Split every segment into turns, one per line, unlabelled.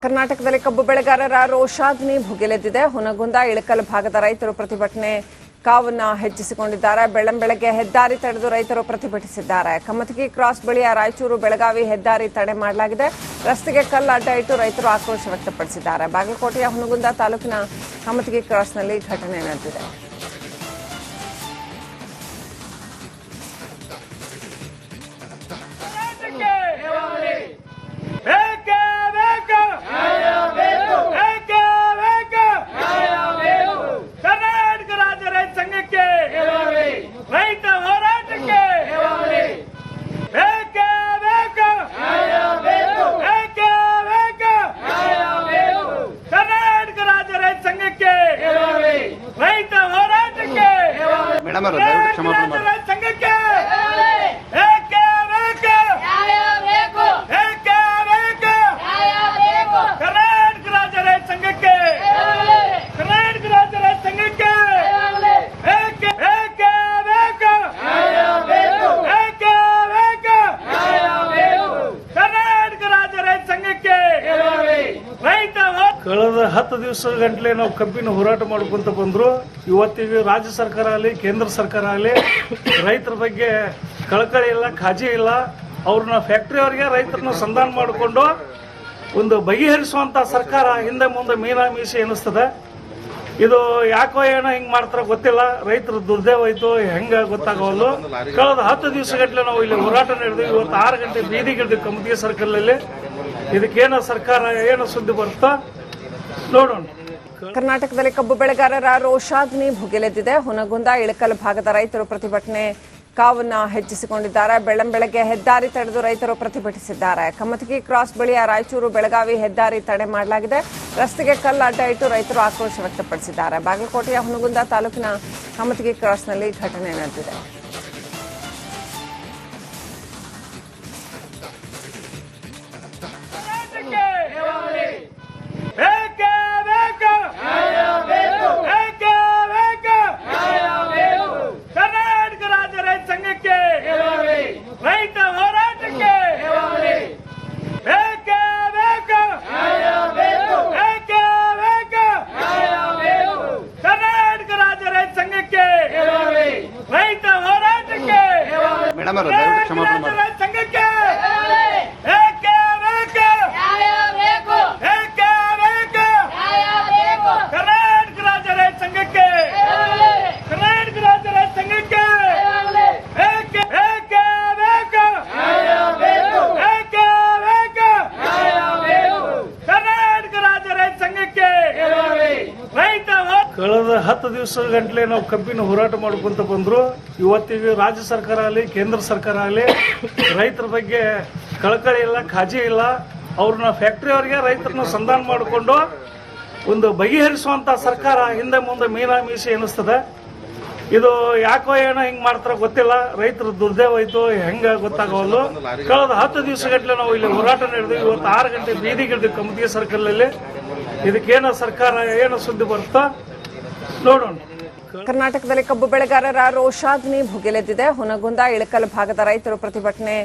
ಕರ್ನಾಟಕದಲ್ಲಿ ಕಬ್ಬು ಬೆಳೆಗಾರರ ರೋಷಾಗ್ನಿ ಭುಗಿಲೆದ್ದಿದೆ. ಹುನಗುಂದ ಇಳಕಲ್ ಭಾಗದ ರೈತರು ಪ್ರತಿಭಟನೆ ಕಾವನ್ನ ಹೆಚ್ಚಿಸಿಕೊಂಡಿದ್ದಾರೆ. ಬೆಳ್ಳಂಬೆಳಗ್ಗೆ ಹೆದ್ದಾರಿ ತಡೆದು ರೈತರು ಪ್ರತಿಭಟಿಸಿದ್ದಾರೆ. ಕಮತಗಿ ಕ್ರಾಸ್ ಬಳಿಯ ರಾಯಚೂರು ಬೆಳಗಾವಿ ಹೆದ್ದಾರಿ ತಡೆ ಮಾಡಲಾಗಿದೆ. ರಸ್ತೆಗೆ ಕಲ್ಲು ಅಡ್ಡ ಇಟ್ಟು ರೈತರು ಆಕ್ರೋಶ ವ್ಯಕ್ತಪಡಿಸಿದ್ದಾರೆ. ಬಾಗಲಕೋಟೆಯ ಹುನಗುಂದ ತಾಲೂಕಿನ ಕಮತಗಿ ಕ್ರಾಸ್ನಲ್ಲಿ ಘಟನೆ ನಡೆದಿದೆ.
ಕಳೆದ 10 ದಿವಸ ಗಂಟಲೆ ನಾವು ಕಬ್ಬಿನ ಹೋರಾಟ ಮಾಡ್ಕೊಂತ ಬಂದ್ರು. ಇವತ್ತಿಗೆ ರಾಜ್ಯ ಸರ್ಕಾರ ಆಗಲಿ ಕೇಂದ್ರ ಸರ್ಕಾರ ಆಗಲಿ ರೈತರ ಬಗ್ಗೆ ಕಳಕಳಿ ಇಲ್ಲ, ಕಾಳಜಿ ಇಲ್ಲ. ಅವ್ರನ್ನ ಫ್ಯಾಕ್ಟರಿಯವರಿಗೆ ರೈತರನ್ನ ಸಂಧಾನ ಮಾಡಿಕೊಂಡು ಒಂದು ಬಗೆಹರಿಸುವಂತ ಸರ್ಕಾರ ಹಿಂದೆ ಮುಂದೆ ಮೀನಾಮೀಸಿ ಎನಿಸ್ತದೆ. ಇದು ಯಾಕೋ ಏನೋ ಹಿಂಗ್ ಮಾಡ್ತಾರ ಗೊತ್ತಿಲ್ಲ. ರೈತರ ದುರ್ದೈವ ಆಯ್ತು ಹೆಂಗ ಗೊತ್ತಾಗವಲ್ಲು. ಕಳೆದ 10 ದಿವಸ ಗಂಟಲೆ ನಾವು ಇಲ್ಲಿ ಹೋರಾಟ ನಡೆದ್ವಿ. ಇವತ್ತು 6 ಗಂಟೆ ಬೀದಿಗಿಳಿದ್ವಿ ಕಮತಗಿ ಸರ್ಕಲ್ ಅಲ್ಲಿ. ಇದಕ್ಕೇನೋ ಸರ್ಕಾರ ಏನೋ ಸುದ್ದಿ ಬರುತ್ತಾ ನೋಡೋಣ.
ಕರ್ನಾಟಕದಲ್ಲಿ ಕಬ್ಬು ಬೆಳೆಗಾರರ ರೋಷಾಗ್ನಿ ಭುಗಿಲೆದ್ದಿದೆ. ಹುನಗುಂದ ಇಳಕಲ್ ಭಾಗದ ರೈತರು ಪ್ರತಿಭಟನೆ ಕಾವನ್ನ ಹೆಚ್ಚಿಸಿಕೊಂಡಿದ್ದಾರೆ. ಬೆಳ್ಳಂಬೆಳಗ್ಗೆ ಹೆದ್ದಾರಿ ತಡೆದು ರೈತರು ಪ್ರತಿಭಟಿಸಿದ್ದಾರೆ. ಕಮತಗಿ ಕ್ರಾಸ್ ಬಳಿಯ ರಾಯಚೂರು ಬೆಳಗಾವಿ ಹೆದ್ದಾರಿ ತಡೆ ಮಾಡಲಾಗಿದೆ. ರಸ್ತೆಗೆ ಕಲ್ಲು ಅಡ್ಡ ಇಟ್ಟು ರೈತರು ಆಕ್ರೋಶ ವ್ಯಕ್ತಪಡಿಸಿದ್ದಾರೆ. ಬಾಗಲಕೋಟೆಯ ಹುನಗುಂದ ತಾಲೂಕಿನ ಕಮತಗಿ ಕ್ರಾಸ್ನಲ್ಲಿ ಘಟನೆ ನಡೆದಿದೆ.
ಕಳೆದ 10 ದಿವಸ ಗಂಟಲೆ ನಾವು ಕಬ್ಬಿನ ಹೋರಾಟ ಮಾಡ್ಕೊಂತ ಬಂದ್ರು. ಇವತ್ತಿಗೆ ರಾಜ್ಯ ಸರ್ಕಾರ ಆಗಲಿ ಕೇಂದ್ರ ಸರ್ಕಾರ ಆಗಲಿ ರೈತರ ಬಗ್ಗೆ ಕಳಕಳಿ ಇಲ್ಲ, ಕಾಳಜಿ ಇಲ್ಲ. ಅವ್ರನ್ನ ಫ್ಯಾಕ್ಟರಿಯವರಿಗೆ ರೈತರನ್ನ ಸಂಧಾನ ಮಾಡಿಕೊಂಡು ಒಂದು ಬಗೆಹರಿಸುವಂತ ಸರ್ಕಾರ ಹಿಂದೆ ಮುಂದೆ ಮೀನಾಮೀಸಿ ಎನಿಸ್ತದೆ. ಇದು ಯಾಕೋ ಏನೋ ಹಿಂಗ್ ಮಾಡ್ತಾರ ಗೊತ್ತಿಲ್ಲ. ರೈತರ ದುರ್ದೈವ ಆಯ್ತು ಹೆಂಗ ಗೊತ್ತಾಗವಲ್ಲು. ಕಳೆದ 10 ದಿವಸ ಗಂಟಲೆ ನಾವು ಇಲ್ಲಿ ಹೋರಾಟ ನಡೆದ್ವಿ. ಇವತ್ತು 6 ಗಂಟೆ ಬೀದಿಗಿಳಿದ್ವಿ ಕಮತಗಿ ಸರ್ಕಲ್ ಅಲ್ಲಿ. ಇದಕ್ಕೇನೋ ಸರ್ಕಾರ ಏನೋ ಸುದ್ದಿ ಬರುತ್ತಾ ನೋಡೋಣ.
ಕರ್ನಾಟಕದಲ್ಲಿ ಕಬ್ಬು ಬೆಳೆಗಾರರ ರೋಷಾಗ್ನಿ ಭುಗಿಲೆದ್ದಿದೆ. ಹುನಗುಂದ ಇಳಕಲ್ ಭಾಗದ ರೈತರು ಪ್ರತಿಭಟನೆ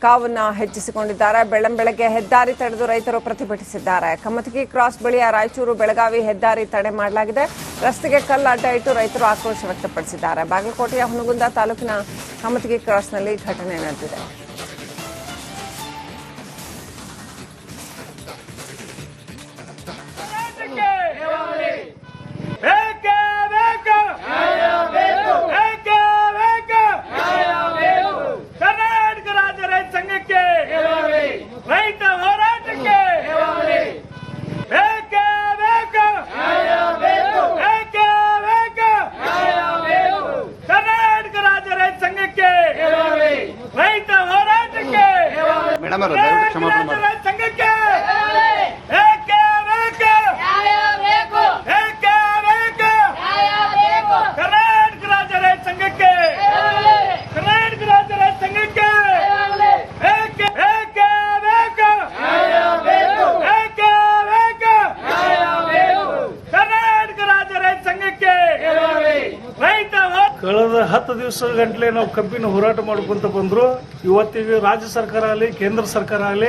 ಕಾವನ್ನ ಹೆಚ್ಚಿಸಿಕೊಂಡಿದ್ದಾರೆ. ಬೆಳ್ಳಂಬೆಳಗ್ಗೆ ಹೆದ್ದಾರಿ ತಡೆದು ರೈತರು ಪ್ರತಿಭಟಿಸಿದ್ದಾರೆ. ಕಮತಗಿ ಕ್ರಾಸ್ ಬಳಿಯ ರಾಯಚೂರು ಬೆಳಗಾವಿ ಹೆದ್ದಾರಿ ತಡೆ ಮಾಡಲಾಗಿದೆ. ರಸ್ತೆಗೆ ಕಲ್ಲು ಅಡ್ಡ ಇಟ್ಟು ರೈತರು ಆಕ್ರೋಶ ವ್ಯಕ್ತಪಡಿಸಿದ್ದಾರೆ. ಬಾಗಲಕೋಟೆಯ ಹುನಗುಂದ ತಾಲೂಕಿನ ಕಮತಗಿ ಕ್ರಾಸ್ನಲ್ಲಿ ಘಟನೆ ನಡೆದಿದೆ.
ಕಳೆದ 10 ದಿವಸ ಗಂಟಲೆ ನಾವು ಕಬ್ಬಿನ ಹೋರಾಟ ಮಾಡ್ಕೊಂತ ಬಂದ್ರು. ಇವತ್ತಿಗೆ ರಾಜ್ಯ ಸರ್ಕಾರ ಆಗಲಿ ಕೇಂದ್ರ ಸರ್ಕಾರ ಆಗಲಿ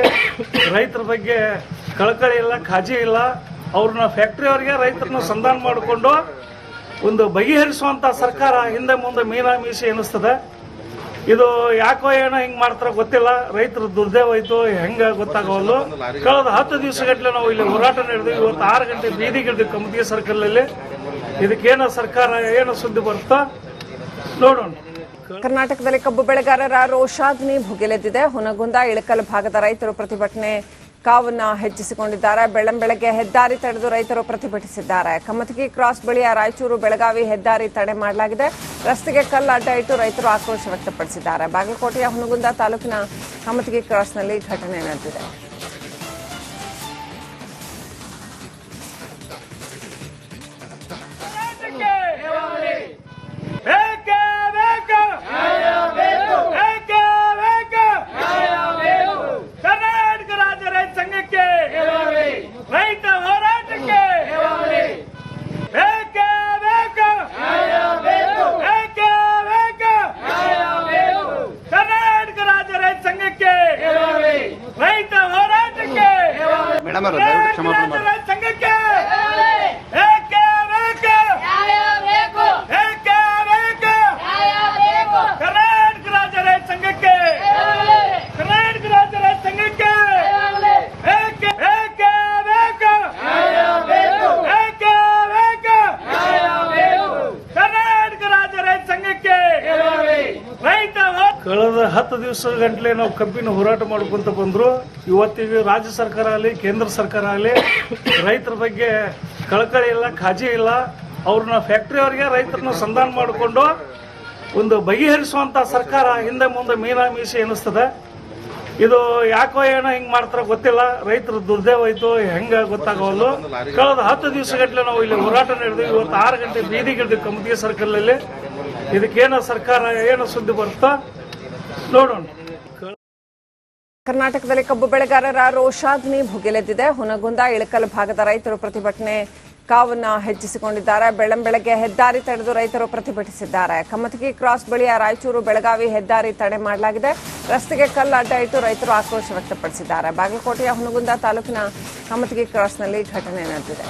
ರೈತರ ಬಗ್ಗೆ ಕಳಕಳಿ ಇಲ್ಲ, ಕಾಳಜಿ ಇಲ್ಲ. ಅವ್ರನ್ನ ಫ್ಯಾಕ್ಟ್ರಿಯವರಿಗೆ ರೈತರನ್ನ ಸಂಧಾನ ಮಾಡಿಕೊಂಡು ಒಂದು ಬಗೆಹರಿಸುವಂತ ಸರ್ಕಾರ ಹಿಂದೆ ಮುಂದೆ ಮೀನಾಮೀಸಿ ಎನಿಸ್ತದೆ. ಇದು ಯಾಕೋ ಏನೋ ಹಿಂಗ್ ಮಾಡ್ತಾರ ಗೊತ್ತಿಲ್ಲ. ರೈತರ ದುರ್ದೇವ ಆಯ್ತು ಹೆಂಗ ಗೊತ್ತಾಗವಲ್ಲು. ಕಳೆದ 10 ದಿವಸಗಟ್ಟಲೆ ನಾವು ಇಲ್ಲಿ ಹೋರಾಟ ನಡೆದ್ವಿ. ಇವತ್ತು 6 ಗಂಟೆ ಬೀದಿಗಿಳಿದ್ವಿ ಕಮತಿಗೆ ಸರ್ಕಲ್ ಅಲ್ಲಿ. ಇದಕ್ಕೇನೋ ಸರ್ಕಾರ ಏನೋ ಸುದ್ದಿ ಬರುತ್ತೋ ನೋಡೋಣ.
ಕರ್ನಾಟಕದಲ್ಲಿ ಕಬ್ಬು ಬೆಳೆಗಾರರ ರೋಷಾಗ್ನಿ ಭುಗಿಲೆದ್ದಿದೆ. ಹುನಗುಂದ ಇಳಕಲ್ ಭಾಗದ ರೈತರು ಪ್ರತಿಭಟನೆ ಕಾವನ್ನ ಹೆಚ್ಚಿಸಿಕೊಂಡಿದ್ದಾರೆ. ಬೆಳ್ಳಂಬೆಳಗ್ಗೆ ಹೆದ್ದಾರಿ ತಡೆದು ರೈತರು ಪ್ರತಿಭಟಿಸಿದ್ದಾರೆ. ಕಮತಗಿ ಕ್ರಾಸ್ ಬಳಿಯ ರಾಯಚೂರು ಬೆಳಗಾವಿ ಹೆದ್ದಾರಿ ತಡೆ ಮಾಡಲಾಗಿದೆ. ರಸ್ತೆಗೆ ಕಲ್ಲು ಅಡ್ಡ ಇಟ್ಟು ರೈತರು ಆಕ್ರೋಶ ವ್ಯಕ್ತಪಡಿಸಿದ್ದಾರೆ. ಬಾಗಲಕೋಟೆಯ ಹುನಗುಂದ ತಾಲೂಕಿನ ಕಮತಗಿ ಕ್ರಾಸ್ನಲ್ಲಿ ಘಟನೆ ನಡೆದಿದೆ.
ಕಳೆದ 10 ದಿವಸಗಟ್ಟಲೆ ನಾವು ಕಬ್ಬಿನ ಹೋರಾಟ ಮಾಡ್ಕೊಂತ ಬಂದ್ರು. ಇವತ್ತಿಗೆ ರಾಜ್ಯ ಸರ್ಕಾರ ಆಗಲಿ ಕೇಂದ್ರ ಸರ್ಕಾರ ಆಗಲಿ ರೈತರ ಬಗ್ಗೆ ಕಳಕಳಿ ಇಲ್ಲ, ಕಾಳಜಿ ಇಲ್ಲ. ಅವ್ರನ್ನ ಫ್ಯಾಕ್ಟ್ರಿಯವರಿಗೆ ರೈತರನ್ನ ಸಂಧಾನ ಮಾಡಿಕೊಂಡು ಒಂದು ಬಗೆಹರಿಸುವಂತ ಸರ್ಕಾರ ಹಿಂದೆ ಮುಂದೆ ಮೀನಾಮೀಸಿ ಎನಿಸ್ತದೆ. ಇದು ಯಾಕೋ ಏನೋ ಹಿಂಗ್ ಮಾಡ್ತಾರ ಗೊತ್ತಿಲ್ಲ. ರೈತರ ದುರ್ದೇವ ಆಯ್ತು ಹೆಂಗ ಗೊತ್ತಾಗವಲ್ಲು. ಕಳೆದ 10 ದಿವಸಗಟ್ಟಲೆ ನಾವು ಇಲ್ಲಿ ಹೋರಾಟ ನಡೆದ್ವಿ. ಇವತ್ತು 6 ಗಂಟೆ ಬೀದಿಗಿಳಿದ್ವಿ ಕಮತಿಗೆ ಸರ್ಕಲ್ ಅಲ್ಲಿ. ಇದಕ್ಕೇನೋ ಸರ್ಕಾರ ಏನೋ ಸುದ್ದಿ ಬರುತ್ತೋ ನೋಡೋಣ.
ಕರ್ನಾಟಕದಲ್ಲಿ ಕಬ್ಬು ಬೆಳೆಗಾರರ ರೋಷಾಗ್ನಿ ಭುಗಿಲೆದ್ದಿದೆ. ಹುನಗುಂದ ಇಳಕಲ್ ಭಾಗದ ರೈತರು ಪ್ರತಿಭಟನೆ ಕಾವನ್ನ ಹೆಚ್ಚಿಸಿಕೊಂಡಿದ್ದಾರೆ. ಬೆಳ್ಳಂಬೆಳಗ್ಗೆ ಹೆದ್ದಾರಿ ತಡೆದು ರೈತರು ಪ್ರತಿಭಟಿಸಿದ್ದಾರೆ. ಕಮತಗಿ ಕ್ರಾಸ್ ಬಳಿಯ ರಾಯಚೂರು ಬೆಳಗಾವಿ ಹೆದ್ದಾರಿ ತಡೆ ಮಾಡಲಾಗಿದೆ. ರಸ್ತೆಗೆ ಕಲ್ಲು ಅಡ್ಡ ಇಟ್ಟು ರೈತರು ಆಕ್ರೋಶ ವ್ಯಕ್ತಪಡಿಸಿದ್ದಾರೆ. ಬಾಗಲಕೋಟೆಯ ಹುನಗುಂದ ತಾಲೂಕಿನ ಕಮತಗಿ ಕ್ರಾಸ್ನಲ್ಲಿ ಘಟನೆ ನಡೆದಿದೆ.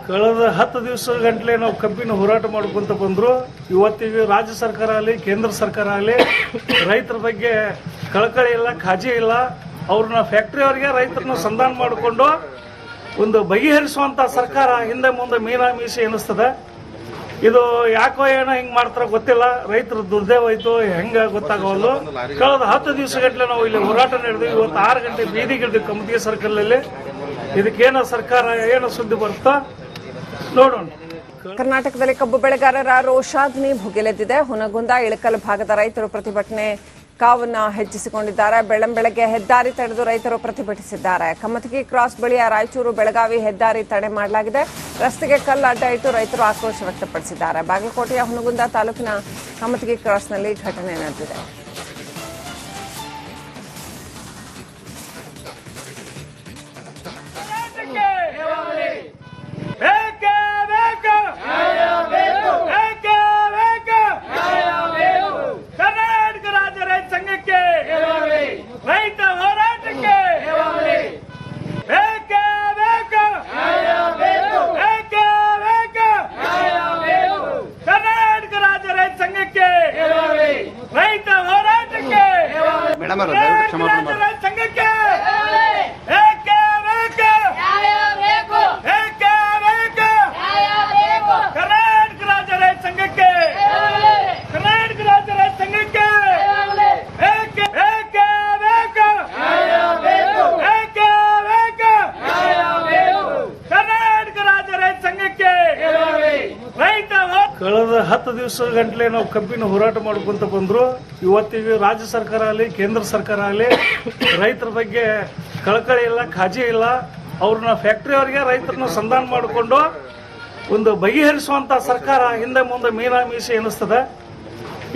ಕಳೆದ 10 ದಿವಸಗಟ್ಟಲೆ ನಾವು ಕಬ್ಬಿನ ಹೋರಾಟ ಮಾಡ್ಕೊಂತ ಬಂದ್ರು. ಇವತ್ತಿಗೆ ರಾಜ್ಯ ಸರ್ಕಾರ ಆಗಲಿ ಕೇಂದ್ರ ಸರ್ಕಾರ ಆಗಲಿ ರೈತರ ಬಗ್ಗೆ ಕಳಕಳಿ ಇಲ್ಲ, ಕಾಳಜಿ ಇಲ್ಲ. ಅವ್ರನ್ನ ಫ್ಯಾಕ್ಟ್ರಿಯವರಿಗೆ ರೈತರನ್ನ ಸಂಧಾನ ಮಾಡಿಕೊಂಡು ಒಂದು ಬಗೆಹರಿಸುವಂತ ಸರ್ಕಾರ ಹಿಂದೆ ಮುಂದೆ ಮೀನಾಮೀಸಿ ಎನಿಸ್ತದೆ. ಇದು ಯಾಕೋ ಏನೋ ಹಿಂಗ್ ಮಾಡ್ತಾರ ಗೊತ್ತಿಲ್ಲ. ರೈತರ ದುರ್ದೇವ ಆಯ್ತು ಹೆಂಗ ಗೊತ್ತಾಗವಲ್ಲು. ಕಳೆದ 10 ದಿವಸಗಟ್ಟಲೆ ನಾವು ಇಲ್ಲಿ ಹೋರಾಟ ನಡೆದ್ವಿ. ಇವತ್ತು 6 ಗಂಟೆ ಬೀದಿಗಿಳಿದ್ವಿ ಕಮತಿಗೆ ಸರ್ಕಲ್ ಅಲ್ಲಿ. ಇದಕ್ಕೇನೋ ಸರ್ಕಾರ ಏನೋ ಸುದ್ದಿ ಬರುತ್ತೋ ನೋಡೋಣ.
ಕರ್ನಾಟಕದಲ್ಲಿ ಕಬ್ಬು ಬೆಳೆಗಾರರ ರೋಷಾಗ್ನಿ ಭುಗಿಲೆದ್ದಿದೆ. ಹುನಗುಂದ ಇಳಕಲ್ ಭಾಗದ ರೈತರು ಪ್ರತಿಭಟನೆ ಕಾವನ್ನ ಹೆಚ್ಚಿಸಿಕೊಂಡಿದ್ದಾರೆ. ಬೆಳ್ಳಂಬೆಳಗ್ಗೆ ಹೆದ್ದಾರಿ ತಡೆದು ರೈತರು ಪ್ರತಿಭಟಿಸಿದ್ದಾರೆ. ಕಮತಗಿ ಕ್ರಾಸ್ ಬಳಿಯ ರಾಯಚೂರು ಬೆಳಗಾವಿ ಹೆದ್ದಾರಿ ತಡೆ ಮಾಡಲಾಗಿದೆ. ರಸ್ತೆಗೆ ಕಲ್ಲು ಅಡ್ಡ ಇಟ್ಟು ರೈತರು ಆಕ್ರೋಶ ವ್ಯಕ್ತಪಡಿಸಿದ್ದಾರೆ. ಬಾಗಲಕೋಟೆಯ ಹುನಗುಂದ ತಾಲೂಕಿನ ಕಮತಗಿ ಕ್ರಾಸ್ನಲ್ಲಿ ಘಟನೆ ನಡೆದಿದೆ.
ರೈತ ಕಳೆದ 10 ದಿವಸ ಗಂಟಲೆ ನಾವು ಕಬ್ಬಿನ ಹೋರಾಟ ಮಾಡ್ಕೊಂತ ಬಂದ್ರು. ಇವತ್ತಿಗೆ ರಾಜ್ಯ ಸರ್ಕಾರ ಆಗಲಿ ಕೇಂದ್ರ ಸರ್ಕಾರ ಆಗಲಿ ರೈತರ ಬಗ್ಗೆ ಕಳಕಳಿ ಇಲ್ಲ, ಕಾಳಜಿ ಇಲ್ಲ. ಅವ್ರನ್ನ ಫ್ಯಾಕ್ಟ್ರಿಯವರಿಗೆ ರೈತರನ್ನ ಸಂಧಾನ ಮಾಡಿಕೊಂಡು ಒಂದು ಬಗೆಹರಿಸುವಂತ ಸರ್ಕಾರ ಹಿಂದೆ ಮುಂದೆ ಮೀನಾಮೀಸಿ ಎನಿಸ್ತದೆ.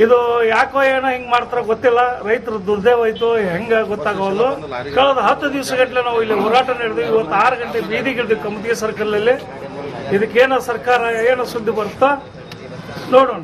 ಇದು ಯಾಕೋ ಏನೋ ಹಿಂಗ್ ಮಾಡ್ತಾರ ಗೊತ್ತಿಲ್ಲ. ರೈತರ ದುರ್ದೈವ ಆಯ್ತು ಹೆಂಗ ಗೊತ್ತಾಗವಲ್ದು. ಕಳೆದ 10 ದಿವಸ ಗಂಟಲೆ ನಾವು ಇಲ್ಲಿ ಹೋರಾಟ ನಡೆದ್ವಿ. ಇವತ್ತು 6 ಗಂಟೆ ಬೀದಿಗಿಳಿದ್ವಿ ಕಮತಿಗೆ ಸರ್ಕಲ್ ಅಲ್ಲಿ. ಇದಕ್ಕೇನೋ ಸರ್ಕಾರ ಏನೋ ಸುದ್ದಿ ಬರುತ್ತಾ ನೋಡೋಣ.